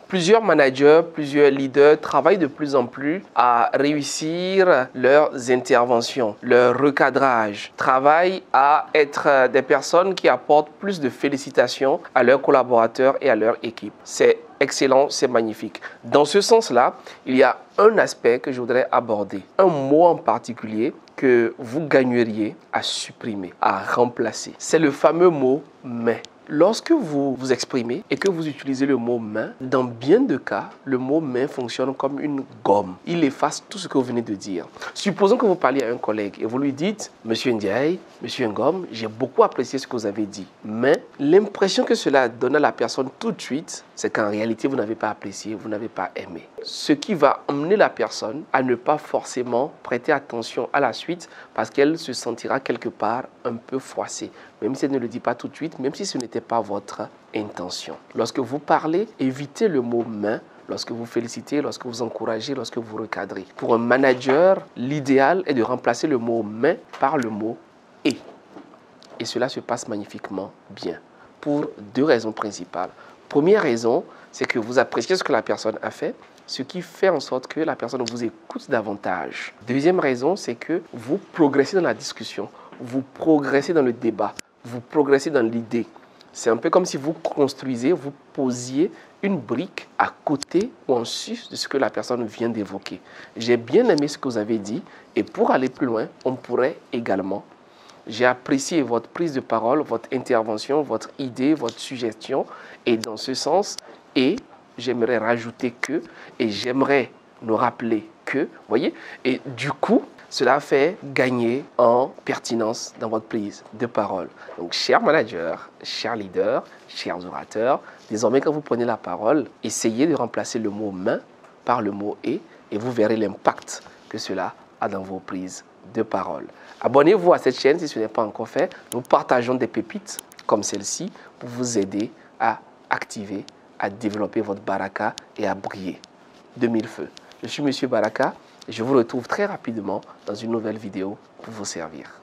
Plusieurs managers, plusieurs leaders travaillent de plus en plus à réussir leurs interventions, leur recadrage, travaillent à être des personnes qui apportent plus de félicitations à leurs collaborateurs et à leur équipe. C'est excellent, c'est magnifique. Dans ce sens-là, il y a un aspect que je voudrais aborder, un mot en particulier que vous gagneriez à supprimer, à remplacer. C'est le fameux mot « mais ». Lorsque vous vous exprimez et que vous utilisez le mot « main », dans bien de cas, le mot « main » fonctionne comme une gomme. Il efface tout ce que vous venez de dire. Supposons que vous parliez à un collègue et vous lui dites « Monsieur Ndiaye, Monsieur Ngom, j'ai beaucoup apprécié ce que vous avez dit. » Mais l'impression que cela donne à la personne tout de suite, c'est qu'en réalité, vous n'avez pas apprécié, vous n'avez pas aimé. Ce qui va emmener la personne à ne pas forcément prêter attention à la suite parce qu'elle se sentira quelque part un peu froissée. Même si elle ne le dit pas tout de suite, même si ce n'était pas votre intention. Lorsque vous parlez, évitez le mot « main ». Lorsque vous félicitez, lorsque vous encouragez, lorsque vous recadrez. Pour un manager, l'idéal est de remplacer le mot « main » par le mot « et ». Et cela se passe magnifiquement bien pour deux raisons principales. Première raison, c'est que vous appréciez ce que la personne a fait, ce qui fait en sorte que la personne vous écoute davantage. Deuxième raison, c'est que vous progressez dans la discussion, vous progressez dans le débat, vous progressez dans l'idée. C'est un peu comme si vous construisez, vous posiez une brique à côté ou en sus de ce que la personne vient d'évoquer. J'ai bien aimé ce que vous avez dit et pour aller plus loin, on pourrait également. J'ai apprécié votre prise de parole, votre intervention, votre idée, votre suggestion et dans ce sens, et j'aimerais rajouter que, et j'aimerais nous rappeler que, vous voyez, et du coup, cela fait gagner en pertinence dans votre prise de parole. Donc, chers managers, chers leaders, chers orateurs, désormais quand vous prenez la parole, essayez de remplacer le mot « main » par le mot « et » vous verrez l'impact que cela a dans vos prises de parole. Abonnez-vous à cette chaîne si ce n'est pas encore fait. Nous partageons des pépites comme celle-ci pour vous aider à activer, à développer votre baraka et à briller de mille feux. Je suis Monsieur Baraka et je vous retrouve très rapidement dans une nouvelle vidéo pour vous servir.